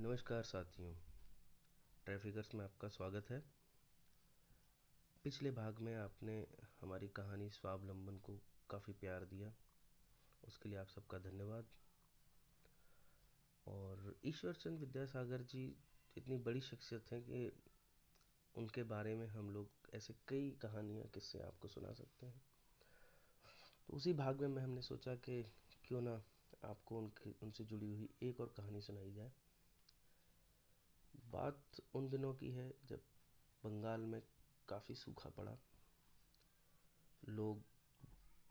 नमस्कार साथियों, ट्रैफिकर्स में आपका स्वागत है। पिछले भाग में आपने हमारी कहानी स्वावलंबन को काफ़ी प्यार दिया, उसके लिए आप सबका धन्यवाद। और ईश्वर चंद्र विद्यासागर जी इतनी बड़ी शख्सियत हैं कि उनके बारे में हम लोग ऐसे कई कहानियाँ किस्से आपको सुना सकते हैं। तो उसी भाग में हमने सोचा कि क्यों ना आपको उनसे जुड़ी हुई एक और कहानी सुनाई जाए। बात उन दिनों की है जब बंगाल में काफ़ी सूखा पड़ा, लोग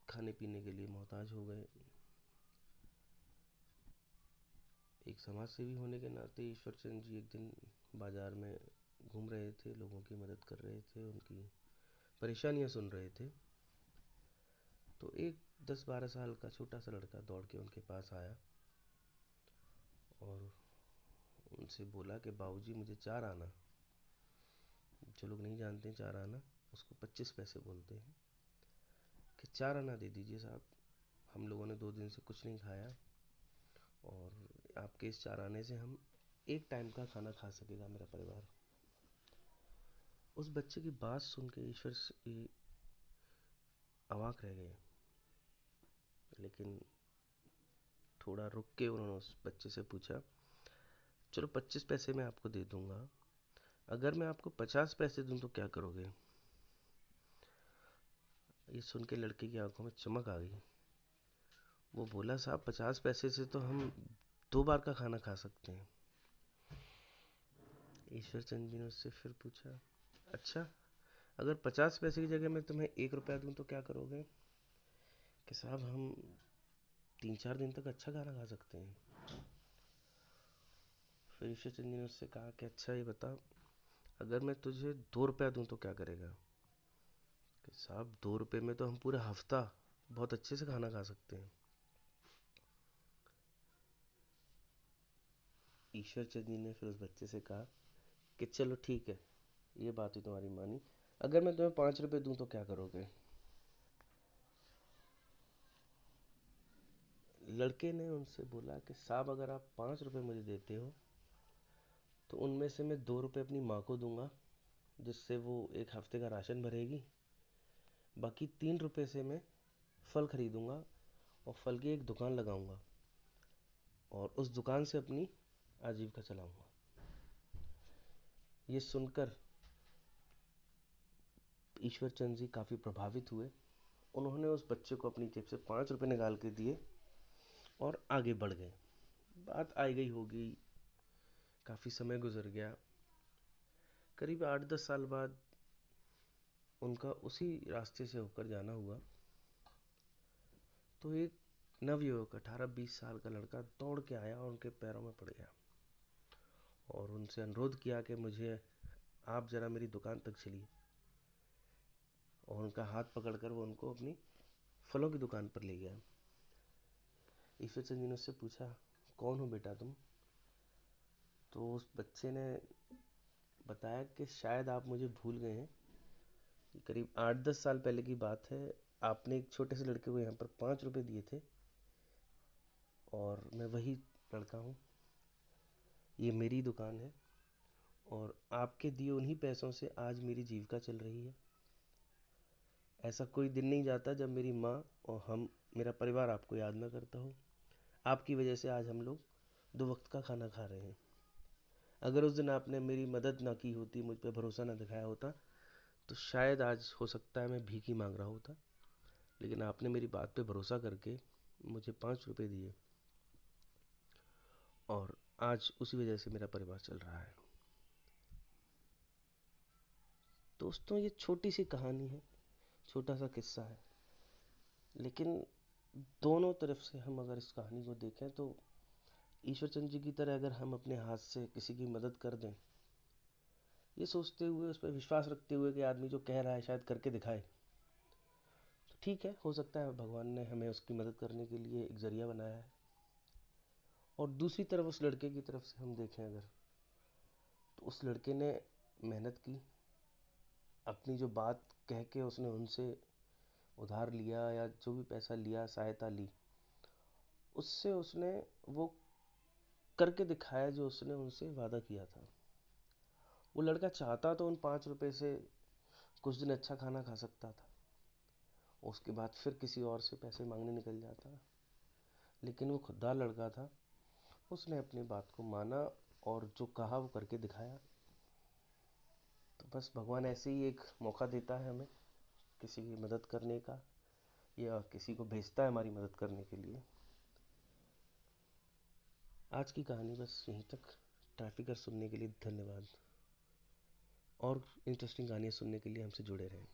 खाने पीने के लिए मोहताज हो गए। एक समाज सेवी होने के नाते ईश्वर चंद जी एक दिन बाजार में घूम रहे थे, लोगों की मदद कर रहे थे, उनकी परेशानियां सुन रहे थे। तो एक 10-12 साल का छोटा सा लड़का दौड़ के उनके पास आया और उनसे बोला कि बाबूजी मुझे चार आना। जो लोग नहीं जानते चार आना उसको 25 पैसे बोलते हैं, कि चार आना दे दीजिए साहब, हम लोगों ने 2 दिन से कुछ नहीं खाया और आपके इस चार आने से हम एक टाइम का खाना खा सकेगा मेरा परिवार। उस बच्चे की बात सुन के ईश्वर अवाक रह गए, लेकिन थोड़ा रुक के उन्होंने उस बच्चे से पूछा, चलो 25 पैसे मैं आपको दे दूंगा, अगर मैं आपको 50 पैसे दूं तो क्या करोगे? ये सुन के लड़के की आंखों में चमक आ गई। वो बोला, साहब 50 पैसे से तो हम 2 बार का खाना खा सकते हैं। ईश्वर चंद जी ने उससे फिर पूछा, अच्छा अगर 50 पैसे की जगह मैं तुम्हें 1 रुपया दूं तो क्या करोगे? कि साहब हम 3-4 दिन तक अच्छा खाना खा सकते हैं। फिर ईश्वर चंद जी ने उससे कहा कि अच्छा ये बता, अगर मैं तुझे 2 रुपया दूं तो क्या करेगा? कि साहब 2 रुपये में तो हम पूरा हफ्ता बहुत अच्छे से खाना खा सकते हैं। ईश्वर चंद जी ने फिर उस बच्चे से कहा कि चलो ठीक है, ये बात ही तुम्हारी मानी, अगर मैं तुम्हें 5 रुपये दूं तो क्या करोगे? लड़के ने उनसे बोला कि साहब अगर आप 5 रुपये मुझे देते हो तो उनमें से मैं 2 रुपये अपनी माँ को दूंगा, जिससे वो एक हफ्ते का राशन भरेगी। बाकी 3 रुपये से मैं फल खरीदूंगा और फल की एक दुकान लगाऊंगा और उस दुकान से अपनी आजीविका चलाऊंगा। ये सुनकर ईश्वर चंद जी काफ़ी प्रभावित हुए। उन्होंने उस बच्चे को अपनी जेब से 5 रुपये निकाल के दिए और आगे बढ़ गए। बात आई गई होगी, काफ़ी समय गुजर गया। करीब 8-10 साल बाद उनका उसी रास्ते से होकर जाना हुआ, तो एक नवयुवक 18-20 साल का लड़का दौड़ के आया और उनके पैरों में पड़ गया और उनसे अनुरोध किया कि मुझे आप ज़रा मेरी दुकान तक चलिए। और उनका हाथ पकड़कर वो उनको अपनी फलों की दुकान पर ले गया। ईश्वर चंद जी ने उससे पूछा, कौन हो बेटा तुम? तो उस बच्चे ने बताया कि शायद आप मुझे भूल गए हैं, करीब 8-10 साल पहले की बात है, आपने एक छोटे से लड़के को यहाँ पर 5 रुपये दिए थे और मैं वही लड़का हूँ। ये मेरी दुकान है और आपके दिए उन्हीं पैसों से आज मेरी जीविका चल रही है। ऐसा कोई दिन नहीं जाता जब मेरी माँ और मेरा परिवार आपको याद ना करता हो। आपकी वजह से आज हम लोग 2 वक्त का खाना खा रहे हैं। अगर उस दिन आपने मेरी मदद ना की होती, मुझ पर भरोसा ना दिखाया होता, तो शायद आज हो सकता है मैं भीख ही मांग रहा होता। लेकिन आपने मेरी बात पे भरोसा करके मुझे 5 रुपये दिए और आज उसी वजह से मेरा परिवार चल रहा है। दोस्तों, ये छोटी सी कहानी है, छोटा सा किस्सा है, लेकिन दोनों तरफ से हम अगर इस कहानी को देखें तो ईश्वर चंद जी की तरह अगर हम अपने हाथ से किसी की मदद कर दें, ये सोचते हुए, उस पर विश्वास रखते हुए कि आदमी जो कह रहा है शायद करके दिखाए, तो ठीक है, हो सकता है भगवान ने हमें उसकी मदद करने के लिए एक जरिया बनाया है। और दूसरी तरफ उस लड़के की तरफ से हम देखें अगर, तो उस लड़के ने मेहनत की, अपनी जो बात कह के उसने उनसे उधार लिया या जो भी पैसा लिया, सहायता ली, उससे उसने वो करके दिखाया जो उसने उनसे वादा किया था। वो लड़का चाहता तो उन 5 रुपए से कुछ दिन अच्छा खाना खा सकता था, उसके बाद फिर किसी और से पैसे मांगने निकल जाता, लेकिन वो खुददार लड़का था, उसने अपनी बात को माना और जो कहा वो करके दिखाया। तो बस भगवान ऐसे ही एक मौका देता है हमें किसी की मदद करने का, या किसी को भेजता है हमारी मदद करने के लिए। आज की कहानी बस यहीं तक। ट्रैफिकर सुनने के लिए धन्यवाद, और इंटरेस्टिंग कहानियाँ सुनने के लिए हमसे जुड़े रहें।